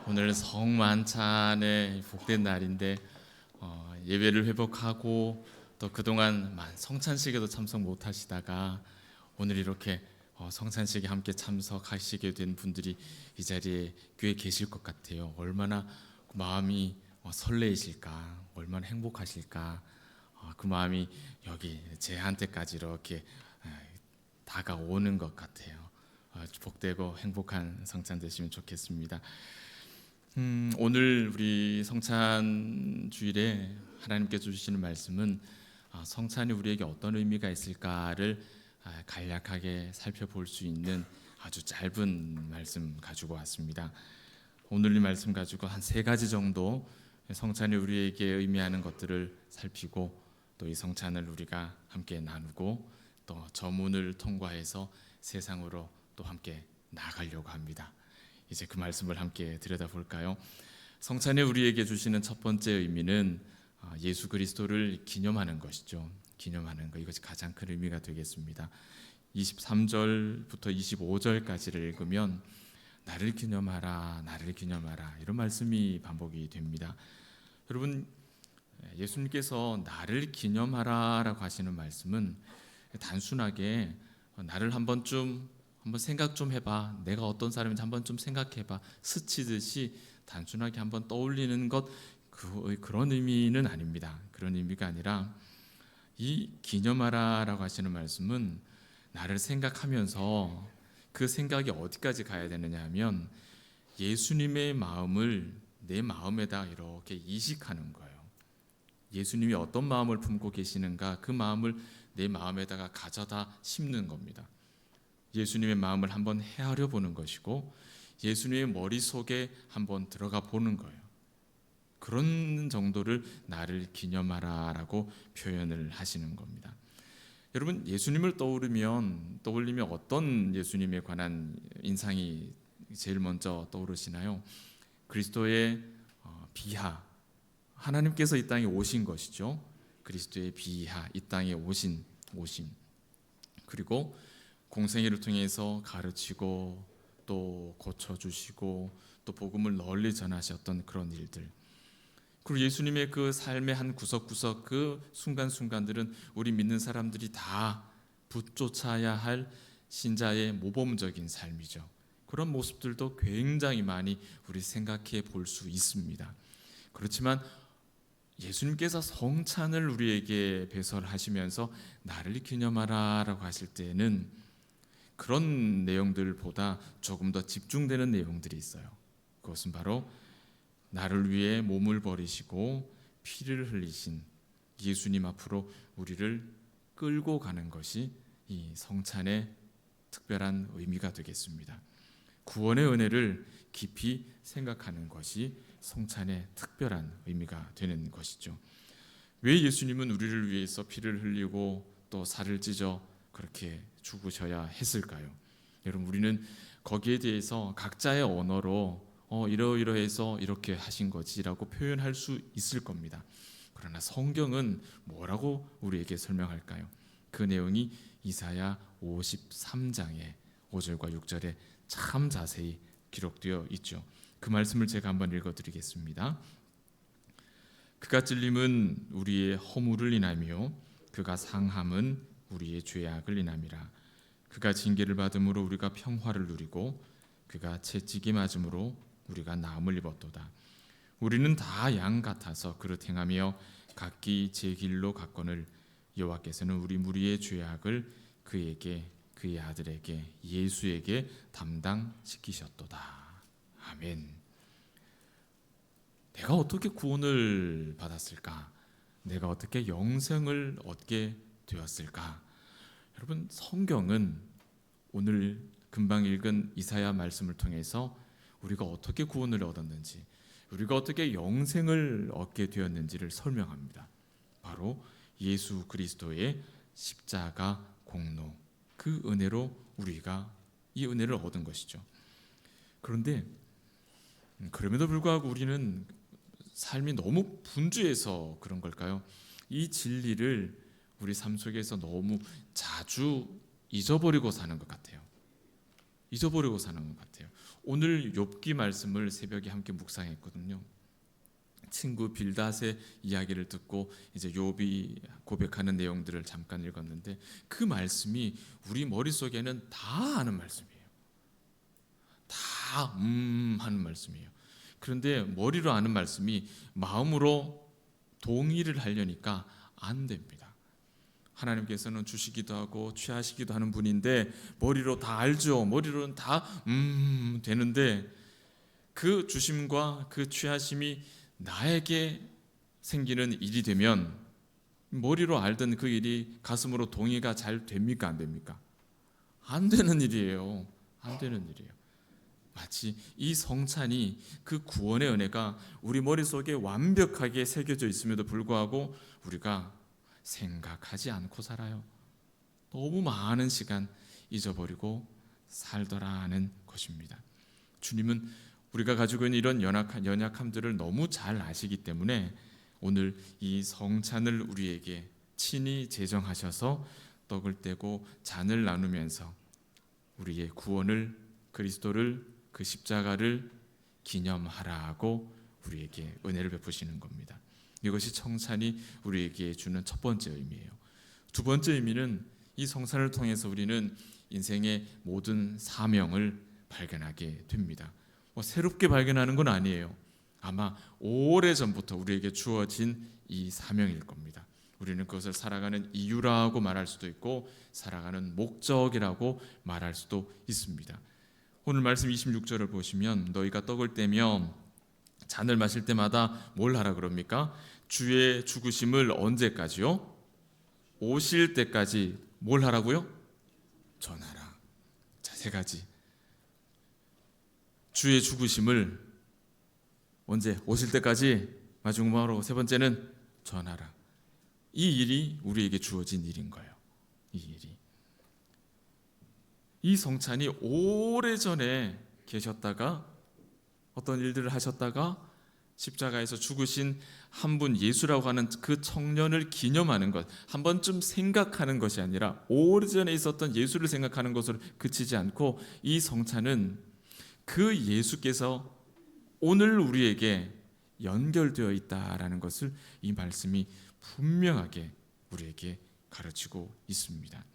오늘 성만찬의 복된 날인데 예배를 회복하고 또 그동안 성찬식에도 참석 못하시다가 오늘 이렇게 성찬식에 함께 참석하시게 된 분들이 이 자리에 꽤 계실 것 같아요. 얼마나 마음이 설레이실까, 얼마나 행복하실까. 그 마음이 여기 제한테까지 이렇게 다가오는 것 같아요. 복되고 행복한 성찬 되시면 좋겠습니다. 오늘 우리 성찬 주일에 하나님께서 주시는 말씀은 성찬이 우리에게 어떤 의미가 있을까를 간략하게 살펴볼 수 있는 아주 짧은 말씀 가지고 왔습니다. 오늘 이 말씀 가지고 한 3가지 정도 성찬이 우리에게 의미하는 것들을 살피고 또 이 성찬을 우리가 함께 나누고 또 저문을 통과해서 세상으로 또 함께 나가려고 합니다. 이제 그 말씀을 함께 들여다볼까요? 성찬이 우리에게 주시는 첫 번째 의미는 예수 그리스도를 기념하는 것이죠. 기념하는 것, 이것이 가장 큰 의미가 되겠습니다. 23절부터 25절까지를 읽으면 나를 기념하라, 나를 기념하라 이런 말씀이 반복이 됩니다. 여러분, 예수님께서 나를 기념하라라고 하시는 말씀은 단순하게 나를 한번 생각 좀 해봐, 내가 어떤 사람인지 한번 좀 생각해봐, 스치듯이 단순하게 한번 떠올리는 것, 그런 의미는 아닙니다. 그런 의미가 아니라 이 기념하라라고 하시는 말씀은 나를 생각하면서 그 생각이 어디까지 가야 되느냐 하면 예수님의 마음을 내 마음에다 이렇게 이식하는 거예요. 예수님이 어떤 마음을 품고 계시는가, 그 마음을 내 마음에다가 가져다 심는 겁니다. 예수님의 마음을 한번 헤아려 보는 것이고 예수님의 머릿속에 한번 들어가 보는 거예요. 그런 정도를 나를 기념하라라고 표현을 하시는 겁니다. 여러분, 예수님을 떠올리면 어떤 예수님에 관한 인상이 제일 먼저 떠오르시나요? 그리스도의 비하, 하나님께서 이 땅에 오신 것이죠. 그리스도의 비하, 이 땅에 오심, 그리고 공생애를 통해서 가르치고 또 고쳐주시고 또 복음을 널리 전하셨던 그런 일들, 그리고 예수님의 그 삶의 한 구석구석 그 순간순간들은 우리 믿는 사람들이 다 붙쫓아야 할 신자의 모범적인 삶이죠. 그런 모습들도 굉장히 많이 우리 생각해 볼 수 있습니다. 그렇지만 예수님께서 성찬을 우리에게 배설하시면서 나를 기념하라라고 하실 때에는 그런 내용들보다 조금 더 집중되는 내용들이 있어요. 그것은 바로 나를 위해 몸을 버리시고 피를 흘리신 예수님 앞으로 우리를 끌고 가는 것이 이 성찬의 특별한 의미가 되겠습니다. 구원의 은혜를 깊이 생각하는 것이 성찬의 특별한 의미가 되는 것이죠. 왜 예수님은 우리를 위해서 피를 흘리고 또 살을 찢어 그렇게 죽으셔야 했을까요? 여러분, 우리는 거기에 대해서 각자의 언어로 이러이러해서 이렇게 하신 거지라고 표현할 수 있을 겁니다. 그러나 성경은 뭐라고 우리에게 설명할까요? 그 내용이 이사야 53장의 5절과 6절에 참 자세히 기록되어 있죠. 그 말씀을 제가 한번 읽어드리겠습니다. 그가 찔림은 우리의 허물을 인하며 그가 상함은 우리의 죄악을 인함이라. 그가 징계를 받음으로 우리가 평화를 누리고 그가 채찍이 맞음으로 우리가 나음을 입었도다. 우리는 다 양 같아서 그릇 행하며 각기 제 길로 갔거늘 여호와께서는 우리 무리의 죄악을 그에게, 그의 아들에게, 예수에게 담당시키셨도다. 아멘. 내가 어떻게 구원을 받았을까? 내가 어떻게 영생을 얻게 되었을까? 여러분, 성경은 오늘 금방 읽은 이사야 말씀을 통해서 우리가 어떻게 구원을 얻었는지, 우리가 어떻게 영생을 얻게 되었는지를 설명합니다. 바로 예수 그리스도의 십자가 공로, 그 은혜로 우리가 이 은혜를 얻은 것이죠. 그런데 그럼에도 불구하고 우리는 삶이 너무 분주해서 그런 걸까요? 이 진리를 우리 삶 속에서 너무 자주 잊어버리고 사는 것 같아요. 잊어버리고 사는 것 같아요. 오늘 욥기 말씀을 새벽에 함께 묵상했거든요. 친구 빌닷의 이야기를 듣고 이제 욥이 고백하는 내용들을 잠깐 읽었는데 그 말씀이 우리 머릿속에는 다 아는 말씀이에요. 다 하는 말씀이에요. 그런데 머리로 아는 말씀이 마음으로 동의를 하려니까 안 됩니다. 하나님께서는 주시기도 하고 취하시기도 하는 분인데 머리로 다 알죠. 머리로는 다 되는데 그 주심과 그 취하심이 나에게 생기는 일이 되면 머리로 알던 그 일이 가슴으로 동의가 잘 됩니까? 안 됩니까? 안 되는 일이에요. 안 되는 일이에요. 마치 이 성찬이 그 구원의 은혜가 우리 머릿속에 완벽하게 새겨져 있음에도 불구하고 우리가 생각하지 않고 살아요. 너무 많은 시간 잊어버리고 살더라는 것입니다. 주님은 우리가 가지고 있는 이런 연약함들을 너무 잘 아시기 때문에 오늘 이 성찬을 우리에게 친히 제정하셔서 떡을 떼고 잔을 나누면서 우리의 구원을, 그리스도를, 그 십자가를 기념하라고 우리에게 은혜를 베푸시는 겁니다. 이것이 성찬이 우리에게 주는 첫 번째 의미예요. 두 번째 의미는 이 성찬을 통해서 우리는 인생의 모든 사명을 발견하게 됩니다. 새롭게 발견하는 건 아니에요. 아마 오래전부터 우리에게 주어진 이 사명일 겁니다. 우리는 그것을 살아가는 이유라고 말할 수도 있고 살아가는 목적이라고 말할 수도 있습니다. 오늘 말씀 26절을 보시면 너희가 떡을 떼며 잔을 마실 때마다 뭘 하라 그럽니까? 주의 죽으심을 언제까지요? 오실 때까지 뭘 하라고요? 전하라. 자, 세 가지. 주의 죽으심을 언제? 오실 때까지. 마지막으로 세 번째는 전하라. 이 일이 우리에게 주어진 일인 거예요. 이 일이. 이 성찬이 오래전에 계셨다가 어떤 일들을 하셨다가 십자가에서 죽으신 한 분 예수라고 하는 그 청년을 기념하는 것, 한 번쯤 생각하는 것이 아니라 오래전에 있었던 예수를 생각하는 것으로 그치지 않고 이 성찬은 그 예수께서 오늘 우리에게 연결되어 있다라는 것을 이 말씀이 분명하게 우리에게 가르치고 있습니다.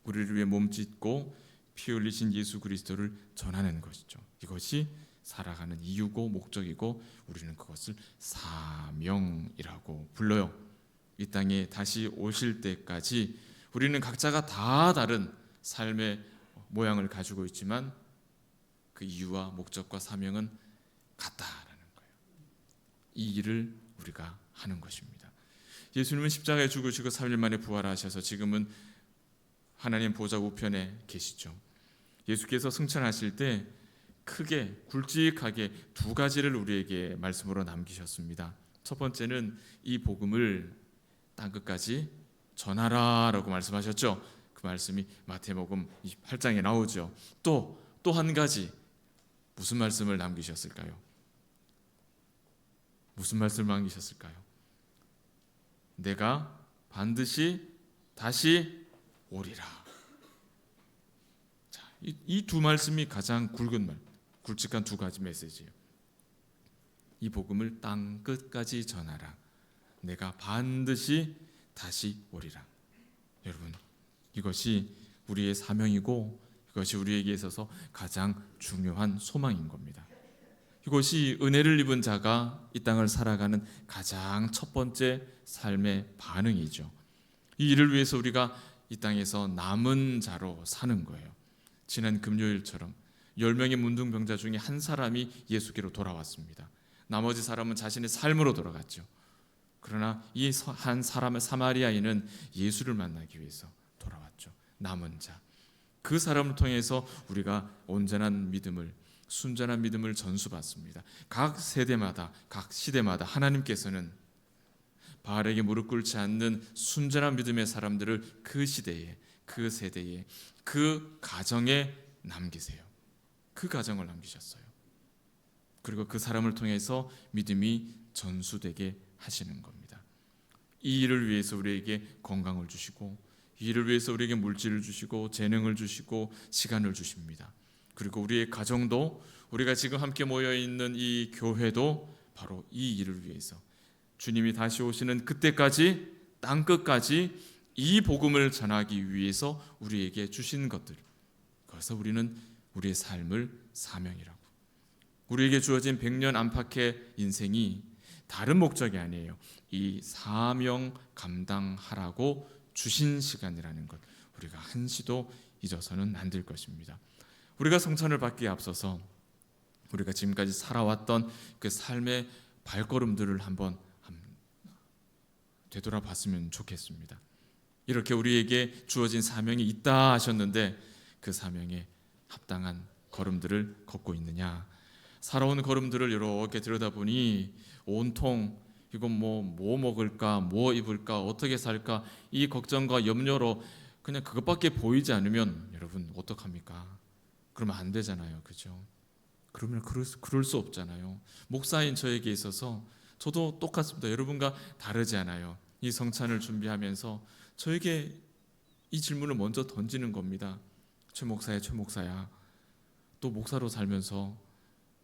우리를 위해 몸짓고 피 흘리신 예수 그리스도를 전하는 것이죠. 이것이 살아가는 이유고 목적이고 우리는 그것을 사명이라고 불러요. 이 땅에 다시 오실 때까지 우리는 각자가 다 다른 삶의 모양을 가지고 있지만 그 이유와 목적과 사명은 같다라는 거예요. 이 일을 우리가 하는 것입니다. 예수님은 십자가에 죽으시고 3일 만에 부활하셔서 지금은 하나님 보좌 우편에 계시죠. 예수께서 승천하실 때 크게 굵직하게 두 가지를 우리에게 말씀으로 남기셨습니다. 첫 번째는 이 복음을 땅끝까지 전하라라고 말씀하셨죠. 그 말씀이 마태복음 28장에 나오죠. 또 한 가지 무슨 말씀을 남기셨을까요? 무슨 말씀을 남기셨을까요? 내가 반드시 다시 오리라. 자, 이 두 말씀이 가장 굵은 말, 굵직한 두 가지 메시지예요. 이 복음을 땅 끝까지 전하라. 내가 반드시 다시 오리라. 여러분, 이것이 우리의 사명이고 이것이 우리에게 있어서 가장 중요한 소망인 겁니다. 이것이 은혜를 입은 자가 이 땅을 살아가는 가장 첫 번째 삶의 반응이죠. 이 일을 위해서 우리가 이 땅에서 남은 자로 사는 거예요. 지난 금요일처럼 10명의 문둥병자 중에 한 사람이 예수께로 돌아왔습니다. 나머지 사람은 자신의 삶으로 돌아갔죠. 그러나 이 한 사람의 사마리아인은 예수를 만나기 위해서 돌아왔죠. 남은 자. 그 사람을 통해서 우리가 온전한 믿음을, 순전한 믿음을 전수받습니다. 각 세대마다, 각 시대마다 하나님께서는 바알에게 무릎 꿇지 않는 순전한 믿음의 사람들을 그 시대에, 그 세대에, 그 가정에 남기세요. 그 가정을 남기셨어요. 그리고 그 사람을 통해서 믿음이 전수되게 하시는 겁니다. 이 일을 위해서 우리에게 건강을 주시고, 이 일을 위해서 우리에게 물질을 주시고 재능을 주시고 시간을 주십니다. 그리고 우리의 가정도, 우리가 지금 함께 모여 있는 이 교회도 바로 이 일을 위해서, 주님이 다시 오시는 그때까지 땅 끝까지 이 복음을 전하기 위해서 우리에게 주신 것들, 그래서 우리는 우리의 삶을 사명이라고, 우리에게 주어진 100년 안팎의 인생이 다른 목적이 아니에요. 이 사명 감당하라고 주신 시간이라는 것, 우리가 한시도 잊어서는 안 될 것입니다. 우리가 성찬을 받기에 앞서서 우리가 지금까지 살아왔던 그 삶의 발걸음들을 한번 되돌아봤으면 좋겠습니다. 이렇게 우리에게 주어진 사명이 있다 하셨는데 그 사명에 합당한 걸음들을 걷고 있느냐? 살아온 걸음들을 이렇게 들여다보니 온통 이건 뭐 먹을까, 뭐 입을까, 어떻게 살까, 이 걱정과 염려로 그냥 그것밖에 보이지 않으면 여러분 어떡합니까? 그러면 안 되잖아요, 그죠? 그러면 그럴 수 없잖아요. 목사인 저에게 있어서 저도 똑같습니다. 여러분과 다르지 않아요. 이 성찬을 준비하면서 저에게 이 질문을 먼저 던지는 겁니다. 최 목사야, 또 목사로 살면서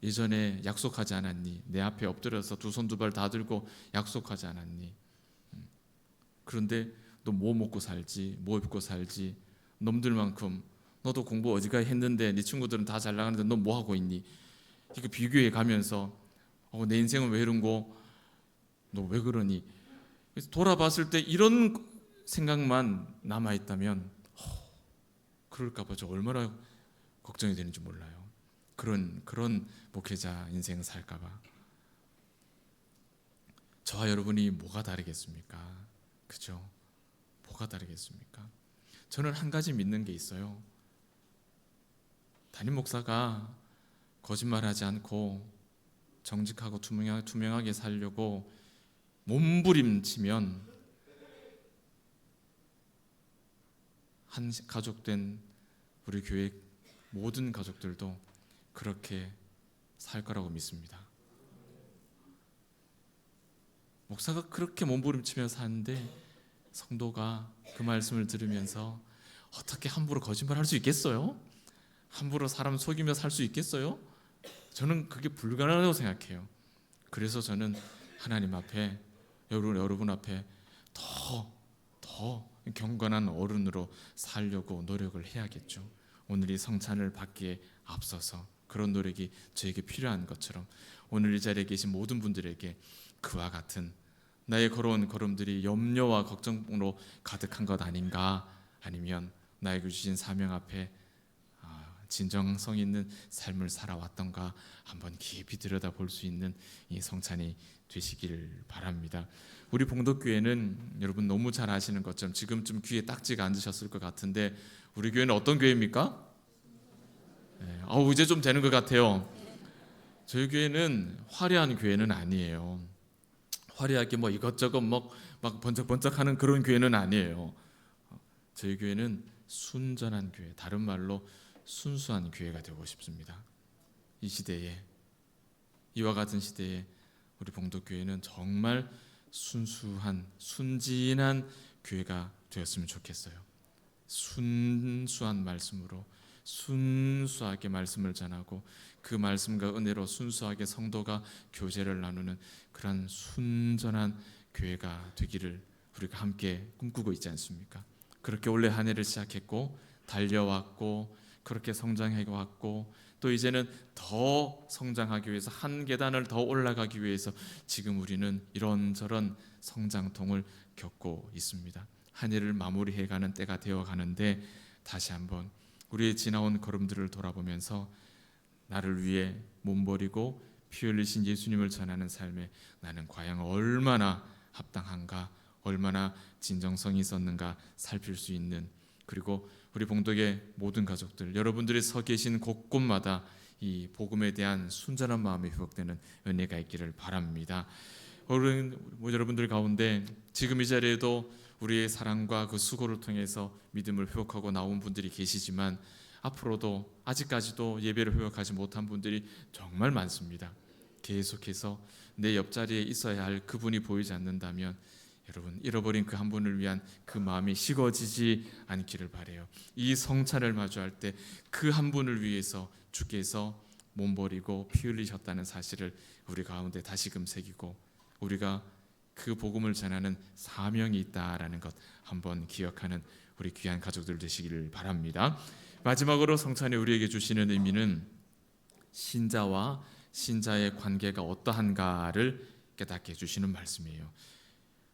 예전에 약속하지 않았니? 내 앞에 엎드려서 두 손 두 발 다 들고 약속하지 않았니? 그런데 너 뭐 먹고 살지? 뭐 입고 살지? 놈들만큼 너도 공부 어지간히 했는데 네 친구들은 다 잘 나가는데 너 뭐 하고 있니? 이거 비교해 가면서 내 인생은 왜 이런고? 너 왜 그러니? 그래서 돌아봤을 때 이런 생각만 남아있다면 그럴까 봐 저 얼마나 걱정이 되는지 몰라요. 그런 목회자 인생 살까 봐. 저와 여러분이 뭐가 다르겠습니까? 그죠? 뭐가 다르겠습니까? 저는 한 가지 믿는 게 있어요. 담임 목사가 거짓말하지 않고 정직하고 투명하게 살려고 몸부림치면 한 가족된 우리 교회 모든 가족들도 그렇게 살 거라고 믿습니다. 목사가 그렇게 몸부림치며 사는데 성도가 그 말씀을 들으면서 어떻게 함부로 거짓말할 수 있겠어요? 함부로 사람 속이며 살 수 있겠어요? 저는 그게 불가능하다고 생각해요. 그래서 저는 하나님 앞에, 여러분 앞에 더 경건한 어른으로 살려고 노력을 해야겠죠. 오늘 이 성찬을 받기에 앞서서 그런 노력이 저에게 필요한 것처럼 오늘 이 자리에 계신 모든 분들에게 그와 같은 나의 걸어온 걸음들이 염려와 걱정으로 가득한 것 아닌가, 아니면 나에게 주신 사명 앞에 진정성 있는 삶을 살아왔던가 한번 깊이 들여다볼 수 있는 이 성찬이 되시길 바랍니다. 우리 봉독교회는 여러분 너무 잘 아시는 것처럼 지금쯤 귀에 딱지가 앉으셨을 것 같은데 우리 교회는 어떤 교회입니까? 이제 좀 되는 것 같아요. 저희 교회는 화려한 교회는 아니에요. 화려하게 이것저것 막 번쩍번쩍하는 그런 교회는 아니에요. 저희 교회는 순전한 교회, 다른 말로 순수한 교회가 되고 싶습니다. 이 시대에, 이와 같은 시대에 우리 봉독교회는 정말 순수한, 순진한 교회가 되었으면 좋겠어요. 순수한 말씀으로 순수하게 말씀을 전하고 그 말씀과 은혜로 순수하게 성도가 교제를 나누는 그런 순전한 교회가 되기를 우리가 함께 꿈꾸고 있지 않습니까? 그렇게 올해 한 해를 시작했고 달려왔고 그렇게 성장해왔고 또 이제는 더 성장하기 위해서 한 계단을 더 올라가기 위해서 지금 우리는 이런저런 성장통을 겪고 있습니다. 한 해를 마무리해가는 때가 되어가는데 다시 한번 우리의 지나온 걸음들을 돌아보면서 나를 위해 몸버리고 피 흘리신 예수님을 전하는 삶에 나는 과연 얼마나 합당한가, 얼마나 진정성이 있었는가 살필 수 있는, 그리고 우리 봉독의 모든 가족들, 여러분들이 서 계신 곳곳마다 이 복음에 대한 순전한 마음이 회복되는 은혜가 있기를 바랍니다. 여러분들 가운데 지금 이 자리에도 우리의 사랑과 그 수고를 통해서 믿음을 회복하고 나온 분들이 계시지만 앞으로도 아직까지도 예배를 회복하지 못한 분들이 정말 많습니다. 계속해서 내 옆자리에 있어야 할 그분이 보이지 않는다면 여러분 잃어버린 그 한 분을 위한 그 마음이 식어지지 않기를 바라요. 이 성찬을 마주할 때 그 한 분을 위해서 주께서 몸버리고 피 흘리셨다는 사실을 우리 가운데 다시금 새기고 우리가 그 복음을 전하는 사명이 있다라는 것 한번 기억하는 우리 귀한 가족들 되시기를 바랍니다. 마지막으로 성찬이 우리에게 주시는 의미는 신자와 신자의 관계가 어떠한가를 깨닫게 해주시는 말씀이에요.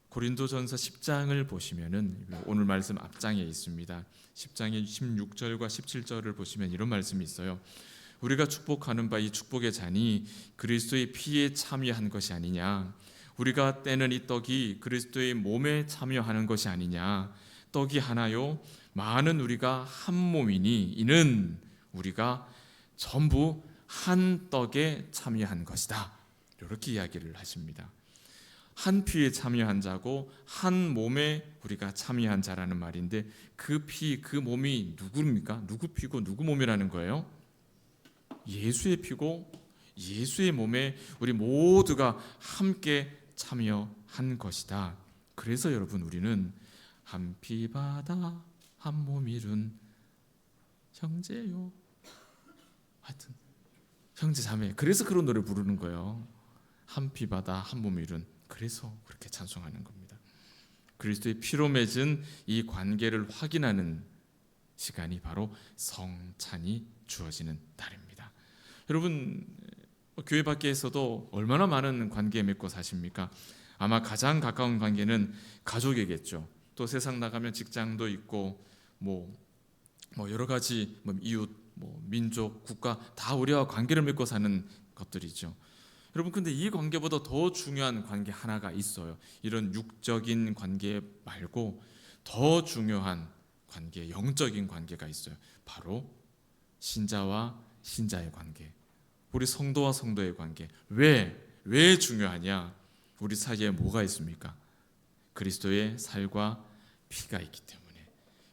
고린도전서 10장을 보시면은 오늘 말씀 앞장에 있습니다. 10장의 16절과 17절을 보시면 이런 말씀이 있어요. 우리가 축복하는 바 이 축복의 잔이 그리스도의 피에 참여한 것이 아니냐. 우리가 떼는 이 떡이 그리스도의 몸에 참여하는 것이 아니냐. 떡이 하나요 많은 우리가 한 몸이니 이는 우리가 전부 한 떡에 참여한 것이다. 이렇게 이야기를 하십니다. 한 피에 참여한 자고 한 몸에 우리가 참여한 자라는 말인데 그 피, 그 몸이 누구입니까? 누구 피고 누구 몸이라는 거예요? 예수의 피고 예수의 몸에 우리 모두가 함께 참여한 것이다. 그래서 여러분 우리는 한 피 받아 한 몸 이룬 형제요. 하여튼 형제 자매. 그래서 그런 노래 부르는 거예요. 한 피 받아 한 몸 이룬. 그래서 그렇게 찬송하는 겁니다. 그리스도의 피로 맺은 이 관계를 확인하는 시간이 바로 성찬이 주어지는 날입니다. 여러분 교회 밖에서도 얼마나 많은 관계 맺고 사십니까? 아마 가장 가까운 관계는 가족이겠죠. 또 세상 나가면 직장도 있고 뭐 여러 가지 이웃, 민족, 국가 다 우리와 관계를 맺고 사는 것들이죠. 여러분 근데 이 관계보다 더 중요한 관계 하나가 있어요. 이런 육적인 관계 말고 더 중요한 관계, 영적인 관계가 있어요. 바로 신자와 신자의 관계, 우리 성도와 성도의 관계. 왜 중요하냐? 우리 사이에 뭐가 있습니까? 그리스도의 살과 피가 있기 때문에,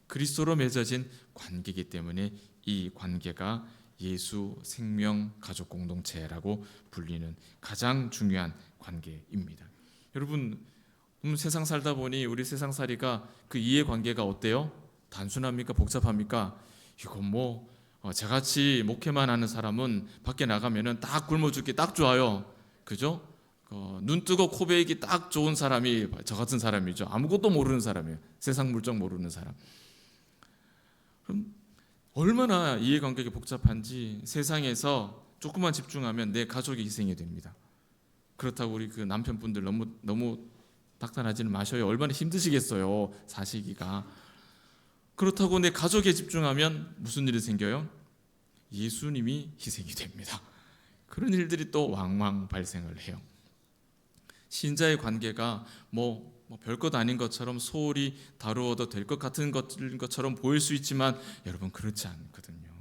그리스도로 맺어진 관계이기 때문에 이 관계가 예수 생명 가족 공동체라고 불리는 가장 중요한 관계입니다. 여러분 세상 살다 보니 우리 세상살이가 그 이해관계가 어때요? 단순합니까? 복잡합니까? 이건 저같이 목회만 하는 사람은 밖에 나가면은 딱 굶어 죽기 딱 좋아요. 그죠? 눈 뜨고 코 베이기 딱 좋은 사람이 저 같은 사람이죠. 아무것도 모르는 사람이에요. 세상 물정 모르는 사람. 그럼 얼마나 이해관계가 복잡한지 세상에서 조금만 집중하면 내 가족이 희생이 됩니다. 그렇다고 우리 그 남편분들 너무 닥달하지는 마셔요. 얼마나 힘드시겠어요, 사시기가. 그렇다고 내 가족에 집중하면 무슨 일이 생겨요? 예수님이 희생이 됩니다. 그런 일들이 또 왕왕 발생을 해요. 신자의 관계가 별것 아닌 것처럼 소홀히 다루어도 될 것 같은 것처럼 보일 수 있지만 여러분 그렇지 않거든요.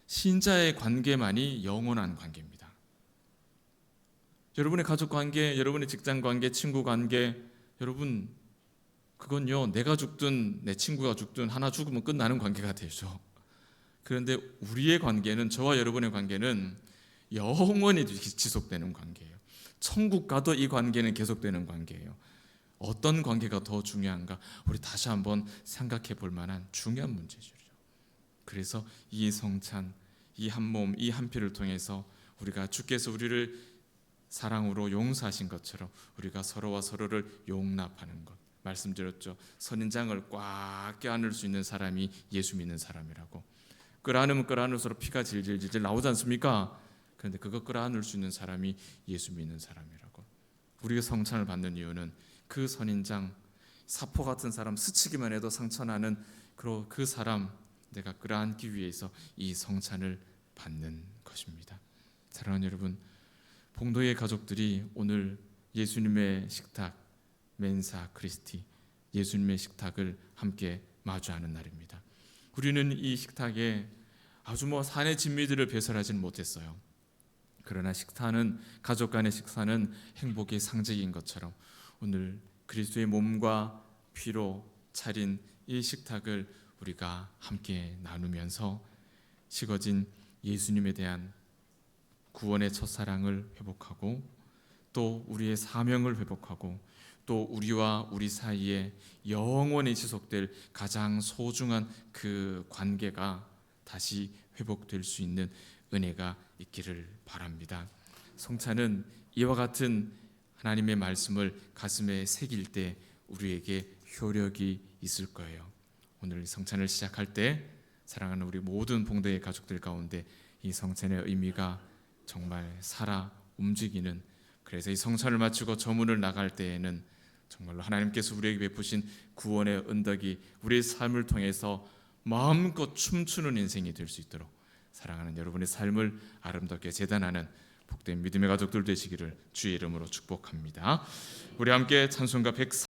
신자의 관계만이 영원한 관계입니다. 여러분의 가족 관계, 여러분의 직장 관계, 친구 관계, 여러분 그건요 내가 죽든 내 친구가 죽든 하나 죽으면 끝나는 관계가 되죠. 그런데 우리의 관계는, 저와 여러분의 관계는 영원히 지속되는 관계예요. 천국 가도 이 관계는 계속되는 관계예요. 어떤 관계가 더 중요한가? 우리 다시 한번 생각해 볼 만한 중요한 문제죠. 그래서 이 성찬, 이 한 몸, 이 한 피를 통해서 우리가 주께서 우리를 사랑으로 용서하신 것처럼 우리가 서로와 서로를 용납하는 것. 말씀드렸죠. 선인장을 꽉 껴안을 수 있는 사람이 예수 믿는 사람이라고. 끌어안으면 끌어안을수록 피가 질질질질 나오지 않습니까? 그런데 그거 끌어안을 수 있는 사람이 예수 믿는 사람이라고. 우리가 성찬을 받는 이유는 그 선인장, 사포 같은 사람, 스치기만 해도 상처나는 그 사람 내가 끌어안기 위해서 이 성찬을 받는 것입니다. 사랑하는 여러분, 봉도의 가족들이 오늘 예수님의 식탁, 멘사 크리스티, 예수님의 식탁을 함께 마주하는 날입니다. 우리는 이 식탁에 아주 산의 진미들을 배설하지는 못했어요. 그러나 식사는, 가족 간의 식사는 행복의 상징인 것처럼 오늘 그리스도의 몸과 피로 차린 이 식탁을 우리가 함께 나누면서 식어진 예수님에 대한 구원의 첫사랑을 회복하고 또 우리의 사명을 회복하고 또 우리와 우리 사이에 영원히 지속될 가장 소중한 그 관계가 다시 회복될 수 있는 은혜가 있기를 바랍니다. 성찬은 이와 같은 하나님의 말씀을 가슴에 새길 때 우리에게 효력이 있을 거예요. 오늘 성찬을 시작할 때 사랑하는 우리 모든 봉도의 가족들 가운데 이 성찬의 의미가 정말 살아 움직이는, 그래서 이 성찬을 마치고 저문을 나갈 때에는 정말로 하나님께서 우리에게 베푸신 구원의 은덕이 우리의 삶을 통해서 마음껏 춤추는 인생이 될 수 있도록 사랑하는 여러분의 삶을 아름답게 재단하는 복된 믿음의 가족들 되시기를 주의 이름으로 축복합니다. 우리 함께 찬송가 104